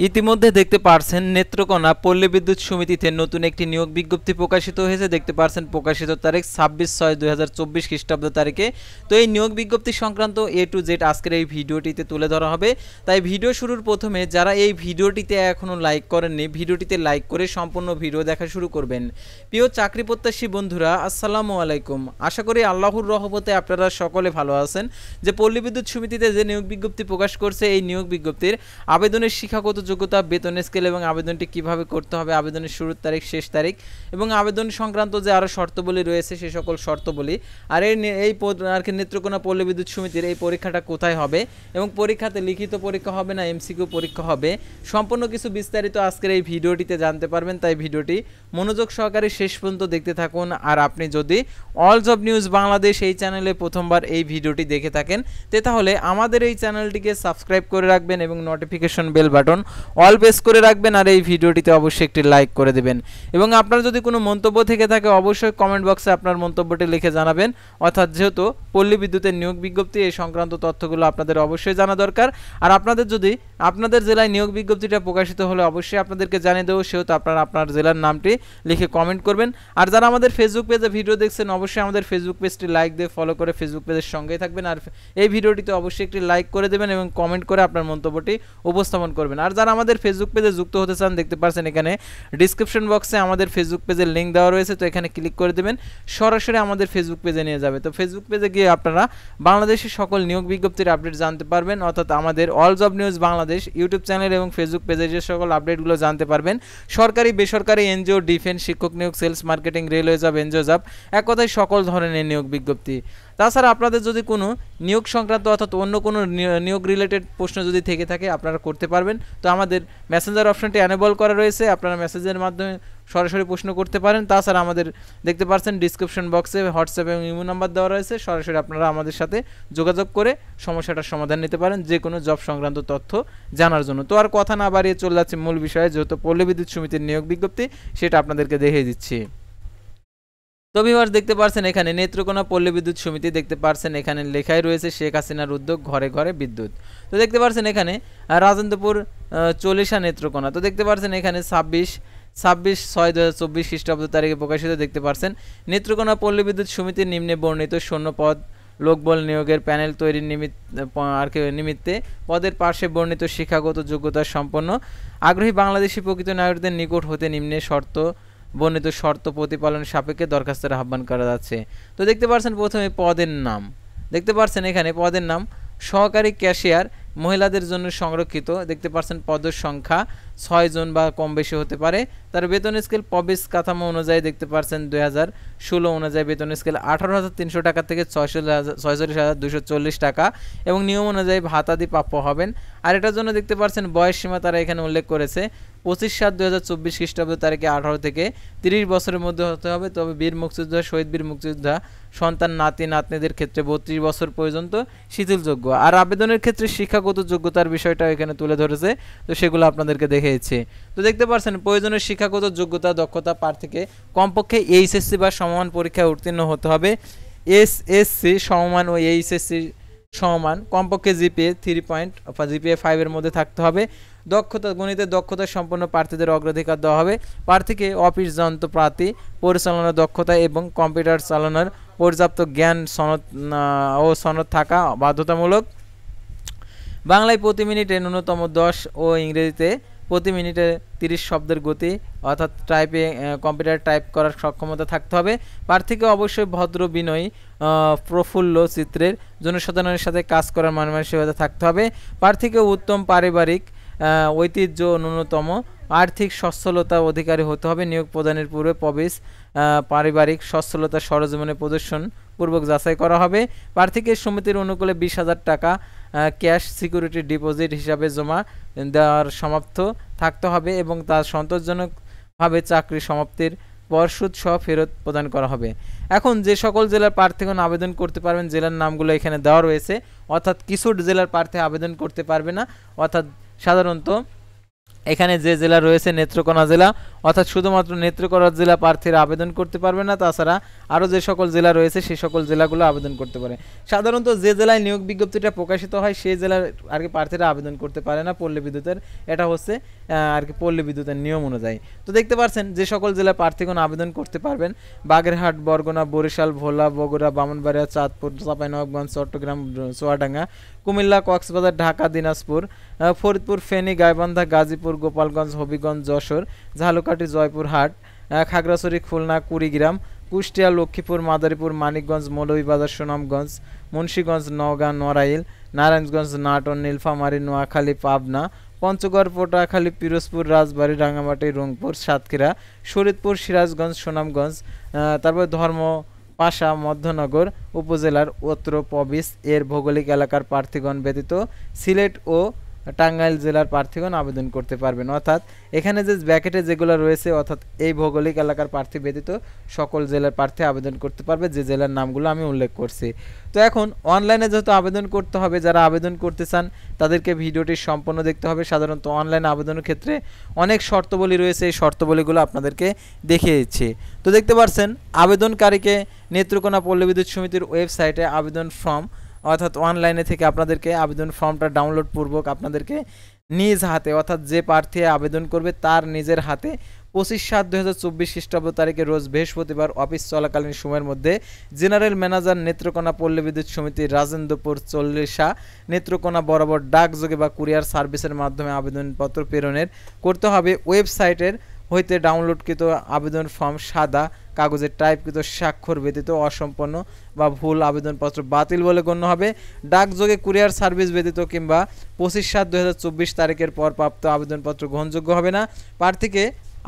ইতিমধ্যে দেখতে পারছেন নেত্রকোনা পল্লী বিদ্যুৎ সমিতিতে নতুন একটি নিয়োগ বিজ্ঞপ্তি প্রকাশিত হয়েছে। দেখতে পারছেন প্রকাশিত তারিখ 26/6/2024 খ্রিস্টাব্দ তারিখে। তো এই নিয়োগ বিজ্ঞপ্তি সংক্রান্ত A to Z আজকের এই ভিডিওটিতে তুলে ধরা হবে। তাই ভিডিও শুরুর প্রথমে যারা এই ভিডিওটিতে এখনও লাইক করেননি, ভিডিওটিতে লাইক করে সম্পূর্ণ ভিডিও দেখা শুরু করবেন। প্রিয় চাকরি প্রত্যাশী বন্ধুরা, আসসালামু আলাইকুম। আশা করি আল্লাহর রহমতে আপনারা সকলে ভালো আছেন। যে পল্লী বিদ্যুৎ সমিতিতে যে নিয়োগ বিজ্ঞপ্তি প্রকাশ করছে, এই নিয়োগ বিজ্ঞপ্তির আবেদনের শিক্ষাগত যোগ্যতা, বেতন স্কেল এবং আবেদনটি কিভাবে করতে হবে, আবেদনের শুরুর তারিখ, শেষ তারিখ এবং আবেদন সংক্রান্ত যে আরও শর্তাবলী রয়েছে সে সকল শর্তাবলী, আর এই আর কি নেত্রকোনা পল্লী বিদ্যুৎ সমিতির এই পরীক্ষাটা কোথায় হবে এবং পরীক্ষাতে লিখিত পরীক্ষা হবে না MCQ পরীক্ষা হবে, সম্পূর্ণ কিছু বিস্তারিত আজকের এই ভিডিওটিতে জানতে পারবেন। তাই ভিডিওটি মনোযোগ সহকারে শেষ পর্যন্ত দেখতে থাকুন। আর আপনি যদি অল জব নিউজ বাংলাদেশ এই চ্যানেলে প্রথমবার এই ভিডিওটি দেখে থাকেন তাহলে আমাদের এই চ্যানেলটিকে সাবস্ক্রাইব করে রাখবেন এবং notification bell button all press করে রাখবেন। আর এই ভিডিওটিতে অবশ্যই একটি লাইক করে দেবেন এবং আপনার যদি কোনো মন্তব্য থেকে থাকে অবশ্যই কমেন্ট বক্সে আপনার মন্তব্যটি লিখে জানাবেন। অর্থাৎ যেহেতু পল্লী বিদ্যুতের নিয়োগ বিজ্ঞপ্তি, এই সংক্রান্ত তথ্যগুলো আপনাদের অবশ্যই জানা দরকার। আর আপনাদের যদি আপনাদের জেলায় নিয়োগ বিজ্ঞপ্তিটা প্রকাশিত হলে অবশ্যই আপনাদেরকে জানিয়ে দেবো, সেহেতু আপনারা আপনার জেলার নামটি লিখে কমেন্ট করবেন। আর যারা আমাদের ফেসবুক পেজে ভিডিও দেখছেন অবশ্যই আমাদের ফেসবুক পেজটি লাইক দিয়ে ফলো করে ফেসবুক পেজের সঙ্গেই থাকবেন। আর এই ভিডিওটিতে অবশ্যই একটি লাইক করে দেবেন এবং কমেন্ট করে আপনার মন্তব্যটি উপস্থাপন করবেন। আর যারা আমাদের ফেসবুক পেজে যুক্ত হতে চান, দেখতে পাচ্ছেন এখানে ডিসক্রিপশন বক্সে আমাদের ফেসবুক পেজের লিঙ্ক দেওয়া রয়েছে। তো এখানে ক্লিক করে দেবেন, সরাসরি আমাদের ফেসবুক পেজে নিয়ে যাবে। তো ফেসবুক পেজে গিয়ে আপনারা বাংলাদেশের সকল নিয়োগ বিজ্ঞপ্তির আপডেট জানতে পারবেন। অর্থাৎ আমাদের all job news Bangladesh YouTube channel এবং ফেসবুক পেজে যে সকল আপডেটগুলো জানতে পারবেন, সরকারি বেসরকারি এনজিও, ডিফেন্স, শিক্ষক নিয়োগ, sales, marketing, railway job, NGO job, এক কথায় সকল ধরনের নিয়োগ বিজ্ঞপ্তি। তাছাড়া আপনাদের যদি কোনো নিয়োগ সংক্রান্ত অর্থাৎ অন্য কোনো নিয়োগ রিলেটেড প্রশ্ন যদি থেকে থাকে আপনারা করতে পারবেন। তো আমাদের মেসেঞ্জার অপশনটি এনেবল করা রয়েছে, আপনারা মেসেজের মাধ্যমে সরাসরি প্রশ্ন করতে পারেন। তাছাড়া আমাদের দেখতে পাচ্ছেন ডিসক্রিপশন বক্সে হোয়াটসঅ্যাপ এবং ইমো নাম্বার দেওয়া রয়েছে, সরাসরি আপনারা আমাদের সাথে যোগাযোগ করে সমস্যাটার সমাধান নিতে পারেন যে কোনো জব সংক্রান্ত তথ্য জানার জন্য। তো আর কথা না বাড়িয়ে চলে যাচ্ছে মূল বিষয়ে, যেহেতু পল্লী বিদ্যুৎ সমিতির নিয়োগ বিজ্ঞপ্তি সেটা আপনাদেরকে দেখিয়ে দিচ্ছি। তো ভিউয়ার্স, দেখতে পাচ্ছেন এখানে নেত্রকোনা পল্লী বিদ্যুৎ সমিতি, দেখতে পাচ্ছেন এখানে লেখাই রয়েছে শেখ হাসিনার উদ্যোগ, ঘরে ঘরে বিদ্যুৎ। তো দেখতে পাচ্ছেন এখানে রাজেন্দ্রপুর চল্লিশা নেত্রকোনা। তো দেখতে পাচ্ছেন এখানে 26/6/2024 খ্রিস্টাব্দ তারিখে প্রকাশিত। দেখতে পাচ্ছেন নেত্রকোনা পল্লী বিদ্যুৎ সমিতির নিম্নে বর্ণিত শূন্যপদ লোকবল নিয়োগের প্যানেল তৈরির নিমিত্তে পদের পার্শ্বে বর্ণিত শিক্ষাগত যোগ্যতা সম্পন্ন আগ্রহী বাংলাদেশি প্রকৃত নাগরিকদের নিকট হতে নিম্নে বর্ণিত শর্ত প্রতিপালনের সাপেক্ষে দরখাস্তের আহ্বান করা যাচ্ছে। তো দেখতে পাচ্ছেন প্রথমে পদের নাম, দেখতে পাচ্ছেন এখানে পদের নাম সহকারী ক্যাশিয়ার, মহিলাদের জন্য সংরক্ষিত। দেখতে পাচ্ছেন পদের সংখ্যা 6 জন বা কম বেশি হতে পারে। তার বেতন স্কেল প্রবেশ কাঠামো অনুযায়ী দেখতে পাচ্ছেন 2016 অনুযায়ী বেতন স্কেল 18,300 টাকা থেকে 46,240 টাকা এবং নিয়ম অনুযায়ী ভাতাদি প্রাপ্য হবেন। আর এটার জন্য দেখতে পাচ্ছেন বয়স সীমা তারা এখানে উল্লেখ করেছে 25/7/2024 খ্রিস্টাব্দ তারিখে 18 থেকে 30 বছরের মধ্যে হতে হবে। তবে বীর মুক্তিযোদ্ধা, শহীদ বীর মুক্তিযোদ্ধা সন্তান, নাতি নাতনিদের ক্ষেত্রে 32 বছর পর্যন্ত শিথিলযোগ্য। আর আবেদনের ক্ষেত্রে শিক্ষাগত যোগ্যতার বিষয়টা এখানে তুলে ধরেছে, তো সেগুলো আপনাদেরকে দেখিয়েছে। তো দেখতে পাচ্ছেন প্রয়োজনীয় শিক্ষাগত যোগ্যতা দক্ষতা প্রার্থীকে কমপক্ষে HSC বা সমমান পরীক্ষায় উত্তীর্ণ হতে হবে। SSC সমমান ও HSC সমমান, কমপক্ষে GPA 3 পয়েন্ট অথবা GPA 5 এর মধ্যে থাকতে হবে। দক্ষতা, গণিতের দক্ষতা সম্পন্ন প্রার্থীদের অগ্রাধিকার দেওয়া হবে। প্রার্থীকে অফিস যন্ত্রপাতি পরিচালনার দক্ষতা এবং কম্পিউটার চালানোর পর্যাপ্ত জ্ঞান সনদ থাকা বাধ্যতামূলক। বাংলায় প্রতি মিনিটে ন্যূনতম 10 ও ইংরেজিতে প্রতি মিনিটে 30 শব্দের গতি অর্থাৎ কম্পিউটার টাইপ করার সক্ষমতা থাকতে হবে। প্রার্থীকে অবশ্যই ভদ্র, বিনয়ী, প্রফুল্ল চিত্রের জনসাধারণের সাথে কাজ করার মানসিকতা থাকতে হবে। প্রার্থীকে উত্তম পারিবারিক ঐতিহ্য, ন্যূনতম আর্থিক সচ্ছলতা অধিকারী হতে হবে। নিয়োগ প্রদানের পূর্বে প্রবেশ পারিবারিক সচ্ছলতা সরজমিনে প্রদর্শন পূর্বক যাচাই করা হবে। প্রার্থীকে সমিতির অনুকূলে 20,000 টাকা ক্যাশ সিকিউরিটি ডিপোজিট হিসাবে জমা দেওয়ার সমাপ্ত থাকতে হবে এবং তার সন্তোষজনকভাবে চাকরি সমাপ্তির পর সুদ সহ ফেরত প্রদান করা হবে। এখন যে সকল জেলার প্রার্থীগণ আবেদন করতে পারবেন জেলার নামগুলো এখানে দেওয়া রয়েছে। অর্থাৎ কিছু জেলার প্রার্থী আবেদন করতে পারবে না, অর্থাৎ সাধারণত এখানে যে জেলা রয়েছে নেত্রকোনা জেলা, অর্থাৎ শুধুমাত্র নেত্রকোনা জেলা প্রার্থীরা আবেদন করতে পারবে না, তাছাড়া আরও যে সকল জেলা রয়েছে সেই সকল জেলাগুলো আবেদন করতে পারে। সাধারণত যে জেলায় নিয়োগ বিজ্ঞপ্তিটা প্রকাশিত হয় সেই জেলার আর কি প্রার্থীরা আবেদন করতে পারে না পল্লী বিদ্যুতের, এটা হচ্ছে আর কি পল্লী বিদ্যুতের নিয়ম অনুযায়ী। তো দেখতে পাচ্ছেন যে সকল জেলায় প্রার্থীগণ আবেদন করতে পারবেন: বাগেরহাট, বরগুনা, বরিশাল, ভোলা, বগুড়া, ব্রাহ্মণবাড়িয়া, চাঁদপুর, চাঁপাইনবাবগঞ্জ, চট্টগ্রাম, চুয়াডাঙ্গা, কুমিল্লা, কক্সবাজার, ঢাকা, দিনাজপুর, ফরিদপুর, ফেনী, গাইবান্ধা, গাজীপুর, গোপালগঞ্জ, হবিগঞ্জ, যশোর, ঝালকাঠি, জয়পুরহাট, খাগড়াছড়ি, খুলনা, কুড়িগ্রাম, কুষ্টিয়া, লক্ষ্মীপুর, মাদারীপুর, মানিকগঞ্জ, মৌলভীবাজার, সুনামগঞ্জ, মুন্সিগঞ্জ, নওগাঁ, নড়াইল, নারায়ণগঞ্জ, নাটোর, নীলফামারী, নোয়াখালী, পাবনা, পঞ্চগড়, পটুয়াখালী, পিরোজপুর, রাজবাড়ী, রাঙ্গামাটি, রংপুর, সাতক্ষীরা, শরীয়তপুর, সিরাজগঞ্জ, সুনামগঞ্জ, তারপর পাশা, মধ্যনগর উপজেলার অত্র প্রবিস এর ভৌগোলিক এলাকার প্রার্থীগণ ব্যতীত সিলেট ও টাঙ্গাইল জেলার প্রার্থীগণ আবেদন করতে পারবেন। অর্থাৎ এখানে যে ব্র্যাকেটে যেগুলো রয়েছে, অর্থাৎ এই ভৌগোলিক এলাকার প্রার্থী ব্যতীত সকল জেলার প্রার্থী আবেদন করতে পারবে, যে জেলার নামগুলো আমি উল্লেখ করছি। তো এখন অনলাইনে যেহেতু আবেদন করতে হবে, যারা আবেদন করতে চান তাদেরকে ভিডিওটি সম্পূর্ণ দেখতে হবে। সাধারণত অনলাইনে আবেদনের ক্ষেত্রে অনেক শর্তাবলী রয়েছে, এই শর্তাবলীগুলো আপনাদেরকে দেখিয়ে দিচ্ছি। তো দেখতে পাচ্ছেন আবেদনকারীকে নেত্রকোনা পল্লী বিদ্যুৎ সমিতির ওয়েবসাইটে আবেদন ফর্ম, অর্থাৎ অনলাইনে থেকে আপনাদেরকে আবেদন ফর্মটা ডাউনলোড পূর্বক আপনাদেরকে নিজ হাতে, অর্থাৎ যে প্রার্থী আবেদন করবে তার নিজের হাতে 25/7/2024 খ্রিস্টাব্দ তারিখে রোজ বৃহস্পতিবার অফিস চলাকালীন সময়ের মধ্যে জেনারেল ম্যানেজার নেত্রকোনা পল্লী বিদ্যুৎ সমিতি, রাজেন্দ্রপুর 40 নেত্রকোনা বরাবর ডাকযোগে বা কুরিয়ার সার্ভিসের মাধ্যমে আবেদনপত্র প্রেরণের করতে হবে। ওয়েবসাইটের হইতে ডাউনলোডকৃত আবেদন ফর্ম সাদা কাগজের টাইপকৃত স্বাক্ষর ব্যতীত অসম্পন্ন বা ভুল আবেদনপত্র বাতিল বলে গণ্য হবে। ডাকযোগে কুরিয়ার সার্ভিস ব্যতীত কিংবা 25/7/2024 তারিখের পর প্রাপ্ত আবেদনপত্র গ্রহণযোগ্য হবে না। প্রার্থীকে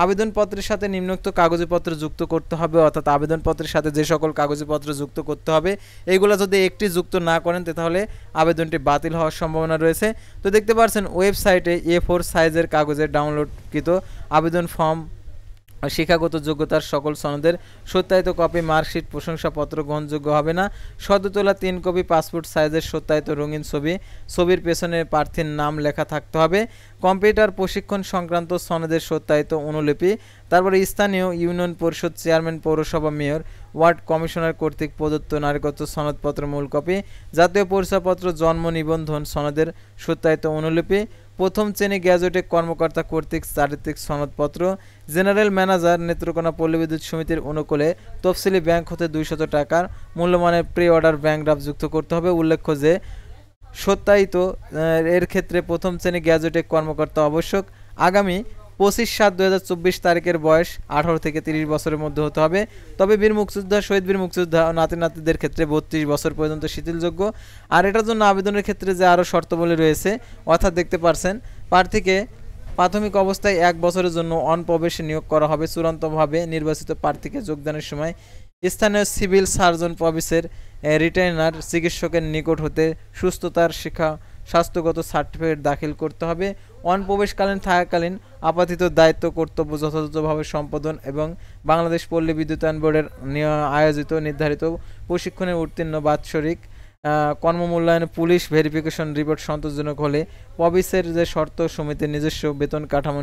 আবেদনপত্রের সাথে নিম্নোক্ত কাগজপত্র যুক্ত করতে হবে, অর্থাৎ আবেদনপত্রের সাথে যে সকল কাগজপত্র যুক্ত করতে হবে এইগুলো যদি একটি যুক্ত না করেন তাহলে আবেদনটি বাতিল হওয়ার সম্ভাবনা রয়েছে। তো দেখতে পাচ্ছেন ওয়েবসাইটে A4 সাইজের কাগজের ডাউনলোডকৃত আবেদন ফর্ম, শিক্ষাগত যোগ্যতার সকল সনদের সত্যায়িত কপি, মার্কশিট, প্রশংসাপত্র গ্রহণযোগ্য হবে না। সদ্য তোলা 3 কপি পাসপোর্ট সাইজের সত্যায়িত রঙিন ছবি, ছবির পেছনে প্রার্থীর নাম লেখা থাকতে হবে। কম্পিউটার প্রশিক্ষণ সংক্রান্ত সনদের সত্যায়িত অনুলিপি, তারপরে স্থানীয় ইউনিয়ন পরিষদ চেয়ারম্যান, পৌরসভা মেয়র, ওয়ার্ড কমিশনার কর্তৃক প্রদত্ত নাগরিকত্ব সনদপত্র মূল কপি, জাতীয় পরিচয়পত্র, জন্ম নিবন্ধন সনদের সত্যায়িত অনুলিপি, প্রথম শ্রেণী গ্যাজেটেড কর্মকর্তা কর্তৃক চারিত্রিক সনদপত্র, জেনারেল ম্যানেজার নেত্রকোনা পল্লী বিদ্যুৎ সমিতির অনুকূলে তফসিলি ব্যাংক হতে 200 টাকার মূল্যমানের প্রি অর্ডার ব্যাংক ড্রাফট যুক্ত করতে হবে। উল্লেখ্য যে সত্যায়িত এর ক্ষেত্রে প্রথম শ্রেণী গ্যাজেটেড কর্মকর্তা আবশ্যক। আগামী 25/7/2024 তারিখের বয়স 18 থেকে 30 বছরের মধ্যে হতে হবে। তবে বীর মুক্তিযোদ্ধা, শহীদ বীর মুক্তিযোদ্ধা ও নাতি নাতিদের ক্ষেত্রে 32 বছর পর্যন্ত শিথিলযোগ্য। আর এটার জন্য আবেদনের ক্ষেত্রে যে আরও শর্তাবলী রয়েছে, অর্থাৎ দেখতে পারছেন প্রার্থীকে প্রাথমিক অবস্থায় 1 বছরের জন্য অনপ্রবেশে নিয়োগ করা হবে। চূড়ান্তভাবে নির্বাচিত প্রার্থীকে যোগদানের সময় স্থানীয় সিভিল সার্জন প্রভিসের রিটেইনার চিকিৎসকের নিকট হতে সুস্থতার স্বাস্থ্যগত সার্টিফিকেট দাখিল করতে হবে। অনপ্রবেশকালীন থাকাকালীন আপাতত দায়িত্ব কর্তব্য যথাযথভাবে সম্পাদন এবং বাংলাদেশ পল্লী বিদ্যুতায়ন বোর্ডের আয়োজিত নির্ধারিত প্রশিক্ষণে উত্তীর্ণ বাৎসরিক কর্মমূল্যায়ন পুলিশ ভেরিফিকেশন রিপোর্ট সন্তোষজনক হলে প্রভিসের যে শর্ত সমিতির নিজস্ব বেতন কাঠামো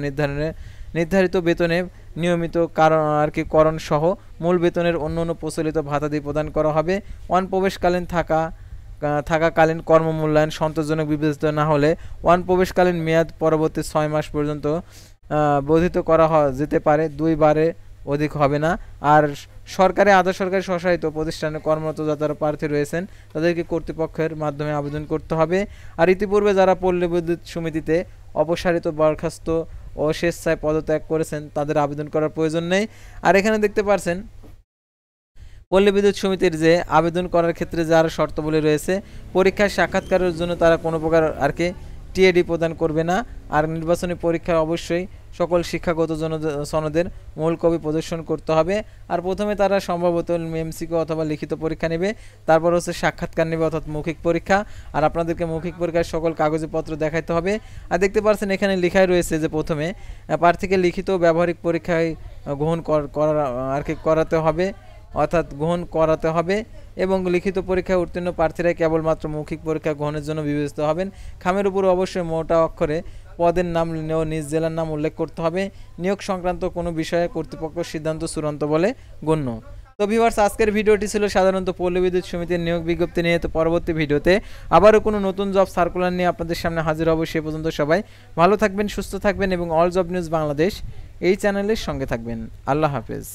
নির্ধারিত বেতনে নিয়মিত করণ সহ মূল বেতনের অন্যান্য প্রচলিত ভাতাদি প্রদান করা হবে। অনপ্রবেশকালীন থাকাকালীন কর্মমূল্যায়ন সন্তোষজনক বিবেচিত না হলে অনপ্রবেশকালীন মেয়াদ পরবর্তী 6 মাস পর্যন্ত বর্ধিত করা যেতে পারে, 2 বারে অধিক হবে না। আর সরকারি আধা সরকারি স্বশাসিত প্রতিষ্ঠানে কর্মরত যারা প্রার্থী রয়েছেন তাদেরকে কর্তৃপক্ষের মাধ্যমে আবেদন করতে হবে। আর ইতিপূর্বে যারা পল্লী বিদ্যুৎ সমিতিতে অপসারিত, বরখাস্ত ও স্বেচ্ছায় পদত্যাগ করেছেন তাদের আবেদন করার প্রয়োজন নেই। আর এখানে দেখতে পাচ্ছেন পল্লী বিদ্যুৎ সমিতির যে আবেদন করার ক্ষেত্রে যে আরও শর্তাবলী রয়েছে, পরীক্ষায় সাক্ষাৎকারের জন্য তারা কোনো প্রকার টিএডি প্রদান করবে না। আর নির্বাচনী পরীক্ষায় অবশ্যই সকল শিক্ষাগত সনদের মূল কপি প্রদর্শন করতে হবে। আর প্রথমে তারা সম্ভবত এমসিকিউ অথবা লিখিত পরীক্ষা নেবে, তারপর হচ্ছে সাক্ষাৎকার নেবে অর্থাৎ মৌখিক পরীক্ষা। আর আপনাদেরকে মৌখিক পরীক্ষার সকল কাগজপত্র দেখাইতে হবে। আর দেখতে পাচ্ছেন এখানে লেখাই রয়েছে যে প্রথমে প্রার্থীকে লিখিত ব্যবহারিক পরীক্ষায় গ্রহণ করাতে হবে, অর্থাৎ গ্রহণ করাতে হবে এবং লিখিত পরীক্ষায় উত্তীর্ণ প্রার্থীরা কেবলমাত্র মৌখিক পরীক্ষা গ্রহণের জন্য বিবেচিত হবেন। খামের উপর অবশ্যই মোটা অক্ষরে পদের নাম ও নিজ জেলার নাম উল্লেখ করতে হবে। নিয়োগ সংক্রান্ত কোনো বিষয়ে কর্তৃপক্ষ সিদ্ধান্ত চূড়ান্ত বলে গণ্য। তো ভিউয়ার্স, আজকের ভিডিওটি ছিল সাধারণত পল্লী বিদ্যুৎ সমিতির নিয়োগ বিজ্ঞপ্তি নিয়ে। তো পরবর্তী ভিডিওতে আবারও কোনো নতুন জব সার্কুলার নিয়ে আপনাদের সামনে হাজির হব। সে পর্যন্ত সবাই ভালো থাকবেন, সুস্থ থাকবেন এবং অল জব নিউজ বাংলাদেশ এই চ্যানেলের সঙ্গে থাকবেন। আল্লাহ হাফেজ।